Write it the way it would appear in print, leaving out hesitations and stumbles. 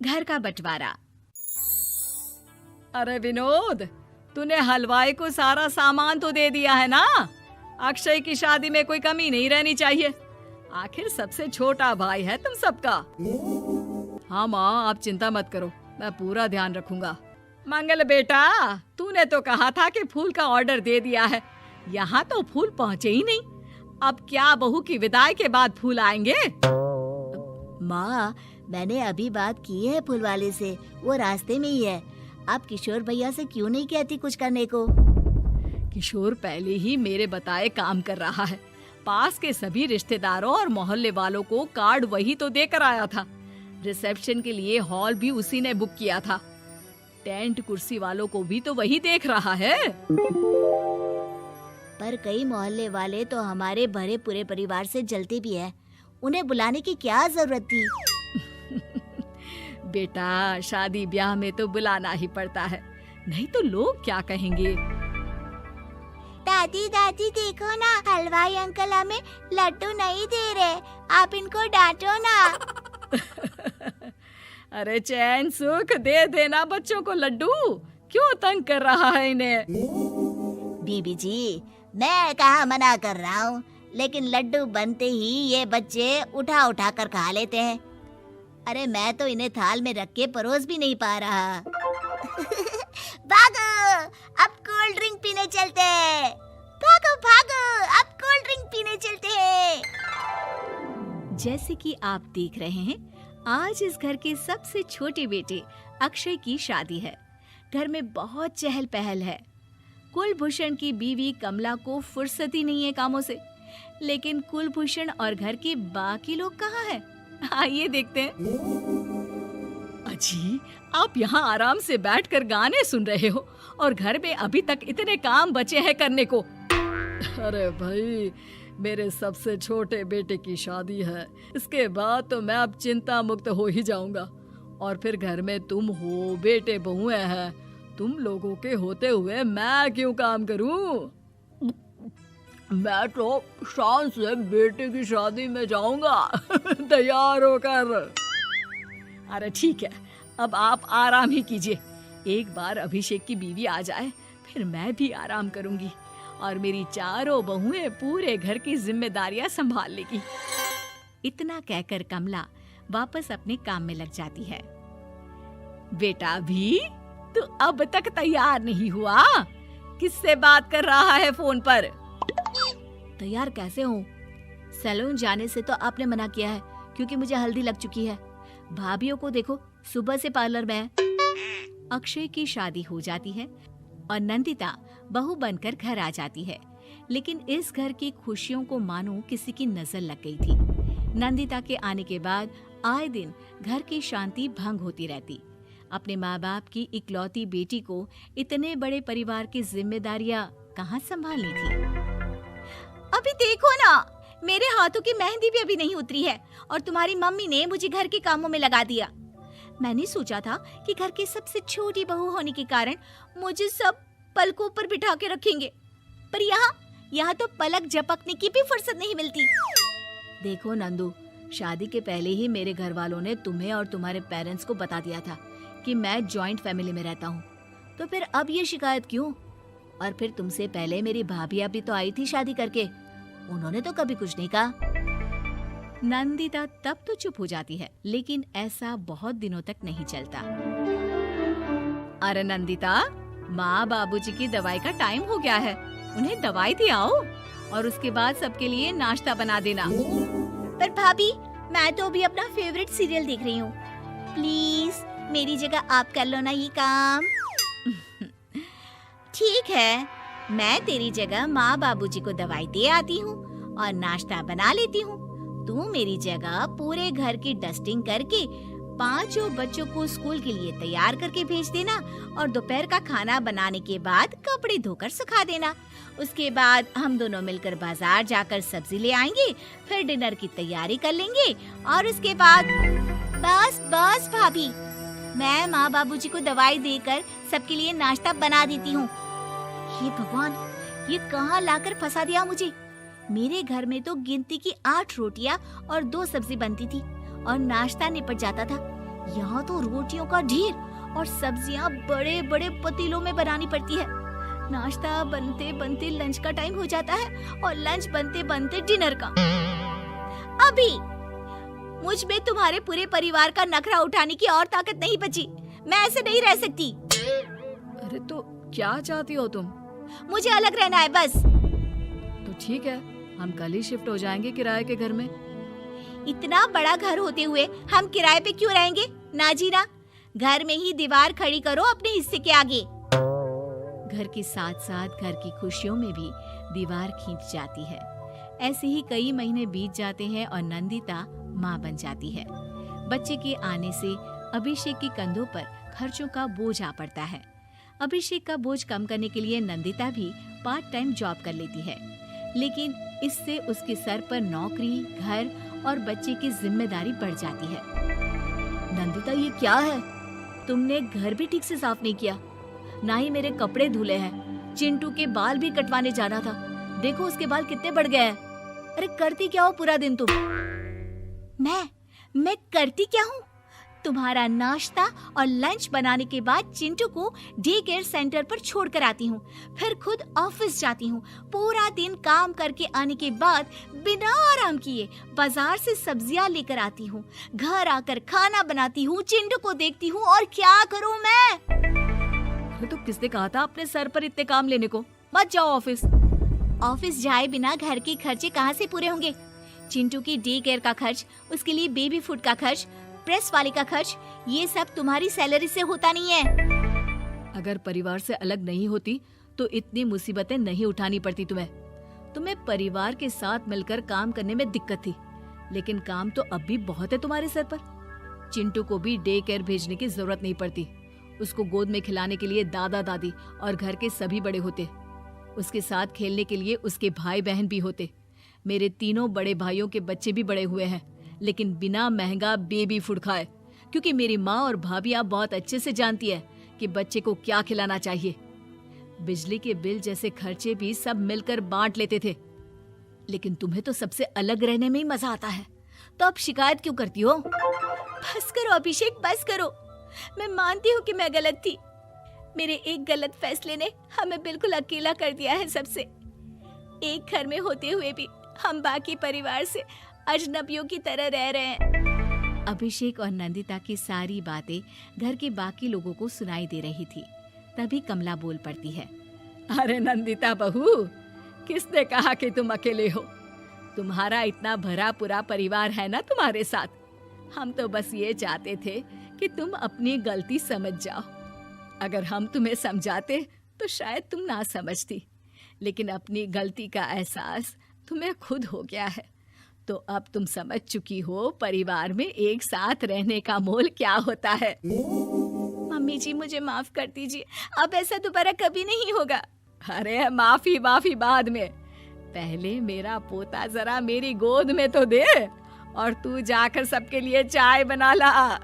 घर का बंटवारा। अरे विनोद, तूने हलवाई को सारा सामान तो दे दिया है ना? अक्षय की शादी में कोई कमी नहीं रहनी चाहिए। आखिर सबसे छोटा भाई है तुम सबका। हाँ माँ, आप चिंता मत करो, मैं पूरा ध्यान रखूंगा। मंगल बेटा, तूने तो कहा था कि फूल का ऑर्डर दे दिया है, यहाँ तो फूल पहुँचे ही नहीं। अब क्या बहू की विदाई के बाद फूल आएंगे? माँ, मैंने अभी बात की है फूल वाले से, वो रास्ते में ही है। आप किशोर भैया से क्यों नहीं कहती कुछ करने को? किशोर पहले ही मेरे बताए काम कर रहा है। पास के सभी रिश्तेदारों और मोहल्ले वालों को कार्ड वही तो देकर आया था। रिसेप्शन के लिए हॉल भी उसी ने बुक किया था। टेंट कुर्सी वालों को भी तो वही देख रहा है। पर कई मोहल्ले वाले तो हमारे भरे पूरे परिवार से जलते भी हैं। उन्हें बुलाने की क्या जरूरत थी? बेटा, शादी ब्याह में तो बुलाना ही पड़ता है, नहीं तो लोग क्या कहेंगे। दादी दादी देखो ना, हलवाई अंकल हमें लड्डू नहीं दे रहे, आप इनको डांटो ना। अरे चैन सुख दे देना बच्चों को लड्डू, क्यों तंग कर रहा है इन्हें? बीबी जी, मैं कहाँ मना कर रहा हूँ, लेकिन लड्डू बनते ही ये बच्चे उठा उठा कर खा लेते हैं। अरे मैं तो इन्हें थाल में रख के परोस भी नहीं पा रहा। भागो, अब कोल्ड ड्रिंक पीने चलते हैं। भागो भागो, अब कोल्ड ड्रिंक पीने चलते हैं। जैसे कि आप देख रहे हैं, आज इस घर के सबसे छोटे बेटे अक्षय की शादी है। घर में बहुत चहल पहल है। कुलभूषण की बीवी कमला को फुर्सत ही नहीं है कामों से, लेकिन कुलभूषण और घर के बाकी लोग कहाँ हैं? आइए देखते हैं। अजी, आप यहाँ आराम से बैठकर गाने सुन रहे हो और घर में अभी तक इतने काम बचे हैं करने को। अरे भाई, मेरे सबसे छोटे बेटे की शादी है, इसके बाद तो मैं अब चिंता मुक्त हो ही जाऊंगा। और फिर घर में तुम हो, बेटे बहुएं हैं, तुम लोगों के होते हुए मैं क्यों काम करूं? मैं तो शान से बेटे की शादी में जाऊंगा तैयार होकर। अरे ठीक है, अब आप आराम ही कीजिए। एक बार अभिषेक की बीवी आ जाए, फिर मैं भी आराम करूंगी और मेरी चारों बहुएं पूरे घर की जिम्मेदारियां संभाल लेगी। इतना कहकर कमला वापस अपने काम में लग जाती है। बेटा भी, तू अब तक तैयार नहीं हुआ? किससे बात कर रहा है फोन पर? तैयार कैसे हूँ? सैलून जाने से तो आपने मना किया है, क्योंकि मुझे हल्दी लग चुकी है। भाभीयों को देखो, सुबह से पार्लर में है। अक्षय की शादी हो जाती है और नंदिता बहू बनकर घर आ जाती है, लेकिन इस घर की खुशियों को मानो किसी की नजर लग गई थी। नंदिता के आने के बाद आए दिन घर की शांति भंग होती रहती। अपने माँ बाप की इकलौती बेटी को इतने बड़े परिवार की जिम्मेदारियां कहाँ संभालनी थी? अभी देखो ना, मेरे हाथों की मेहंदी भी अभी नहीं उतरी है और तुम्हारी मम्मी ने मुझे घर के कामों में लगा दिया। मैंने सोचा था कि घर की सबसे छोटी बहू होने के कारण मुझे सब पलकों पर बिठा के रखेंगे, पर यहाँ तो पलक झपकने की भी फुर्सत नहीं मिलती। देखो नंदू, शादी के पहले ही मेरे घर वालों ने तुम्हें और तुम्हारे पेरेंट्स को बता दिया था कि मैं जॉइंट फैमिली में रहता हूँ, तो फिर अब ये शिकायत क्यों? और फिर तुमसे पहले मेरी भाभी भी तो आई थी शादी करके, उन्होंने तो कभी कुछ नहीं कहा। नंदिता तब तो चुप हो जाती है, लेकिन ऐसा बहुत दिनों तक नहीं चलता। अरे नंदिता, माँ बाबूजी की दवाई का टाइम हो गया है, उन्हें दवाई दे आओ और उसके बाद सबके लिए नाश्ता बना देना। पर भाभी, मैं तो अभी अपना फेवरेट सीरियल देख रही हूँ, प्लीज मेरी जगह आप कर लो ना ये काम। ठीक है, मैं तेरी जगह माँ बाबूजी को दवाई दे आती हूँ और नाश्ता बना लेती हूँ। तू मेरी जगह पूरे घर की डस्टिंग करके 5 बच्चों को स्कूल के लिए तैयार करके भेज देना और दोपहर का खाना बनाने के बाद कपड़े धोकर सुखा देना। उसके बाद हम दोनों मिलकर बाजार जाकर सब्जी ले आएंगे, फिर डिनर की तैयारी कर लेंगे और उसके बाद बस भाभी, मैं माँ बाबूजी को दवाई देकर सबके लिए नाश्ता बना देती हूँ। हे भगवान, ये कहाँ लाकर फंसा दिया मुझे। मेरे घर में तो गिनती की 8 रोटियाँ और 2 सब्जी बनती थी और नाश्ता निपट जाता था, यहाँ तो रोटियों का ढेर और सब्जियाँ बड़े बड़े पतीलों में बनानी पड़ती है। नाश्ता बनते बनते लंच का टाइम हो जाता है और लंच बनते बनते डिनर का। अभी मुझ में तुम्हारे पूरे परिवार का नखरा उठाने की और ताकत नहीं बची। मैं ऐसे नहीं रह सकती। अरे तो क्या चाहती हो तुम? मुझे अलग रहना है बस। तो ठीक है, हम कल ही शिफ्ट हो जाएंगे किराए के घर में। इतना बड़ा घर होते हुए हम किराए पे क्यों रहेंगे? ना जी ना, घर में ही दीवार खड़ी करो अपने हिस्से के आगे। घर के साथ साथ घर की खुशियों में भी दीवार खींच जाती है। ऐसे ही कई महीने बीत जाते हैं और नंदिता माँ बन जाती है। बच्चे के आने से अभिषेक के कंधों पर खर्चों का बोझ आ पड़ता है। अभिषेक का बोझ कम करने के लिए नंदिता भी पार्ट टाइम जॉब कर लेती है, लेकिन इससे उसके सर पर नौकरी, घर और बच्चे की जिम्मेदारी बढ़ जाती है। नंदिता, ये क्या है? तुमने घर भी ठीक से साफ नहीं किया, ना ही मेरे कपड़े धुले हैं। चिंटू के बाल भी कटवाने जाना था, देखो उसके बाल कितने बढ़ गए हैं। अरे करती क्या हो पूरा दिन तुम? मैं करती क्या हूँ? तुम्हारा नाश्ता और लंच बनाने के बाद चिंटू को डे केयर सेंटर पर छोड़ कर आती हूँ, फिर खुद ऑफिस जाती हूँ। पूरा दिन काम करके आने के बाद बिना आराम किए बाजार से सब्जियाँ लेकर आती हूँ, घर आकर खाना बनाती हूँ, चिंटू को देखती हूँ और क्या करूँ मैं? तो किसने कहा था अपने सर पर इतने काम लेने को? मत जाओ ऑफिस। ऑफिस जाए बिना घर के खर्चे कहाँ से पूरे होंगे? चिंटू की डे केयर का खर्च, उसके लिए बेबी फूड का खर्च, प्रेस वाले का खर्च, ये सब तुम्हारी सैलरी से होता नहीं है। अगर परिवार से अलग नहीं होती तो इतनी मुसीबतें नहीं उठानी पड़ती तुम्हें। तुम्हें परिवार के साथ मिलकर काम करने में दिक्कत थी, लेकिन काम तो अब भी बहुत है तुम्हारे सर पर। चिंटू को भी डे केयर भेजने की जरूरत नहीं पड़ती। उसको गोद में खिलाने के लिए दादा दादी और घर के सभी बड़े होते। उसके साथ खेलने के लिए उसके भाई बहन भी होते। मेरे तीनों बड़े भाइयों के बच्चे भी बड़े हुए हैं, लेकिन बिना महंगा बेबी फूड खाए, क्योंकि मेरी माँ और भाभियाँ बहुत अच्छे से जानती है कि बच्चे को क्या खिलाना चाहिए। बिजली के बिल जैसे खर्चे भी सब मिलकर बांट लेते थे, लेकिन तुम्हें तो सबसे अलग रहने में ही मजा आता है, तो अब शिकायत क्यों करती हो? बस करो अभिषेक, बस करो। मैं मानती हूँ कि मैं गलत थी। मेरे एक गलत फैसले ने हमें बिल्कुल अकेला कर दिया है सबसे। एक घर में होते हुए भी हम बाकी परिवार से अजनबियों की तरह रह रहे हैं। अभिषेक और नंदिता की सारी बातें घर के बाकी लोगों को सुनाई दे रही थी। तभी कमला बोल पड़ती है। अरे नंदिता बहू, किसने कहा कि तुम अकेले हो? तुम्हारा इतना भरा पूरा परिवार है ना तुम्हारे साथ। हम तो बस ये चाहते थे कि तुम अपनी गलती समझ जाओ। अगर हम तुम्हें समझाते तो शायद तुम ना समझती, लेकिन अपनी गलती का एहसास तुम्हें खुद हो गया है, तो अब तुम समझ चुकी हो परिवार में एक साथ रहने का मोल क्या होता है। मम्मी जी, मुझे माफ कर दीजिए, अब ऐसा दोबारा कभी नहीं होगा। अरे माफी बाद में, पहले मेरा पोता जरा मेरी गोद में तो दे, और तू जाकर सबके लिए चाय बना ला।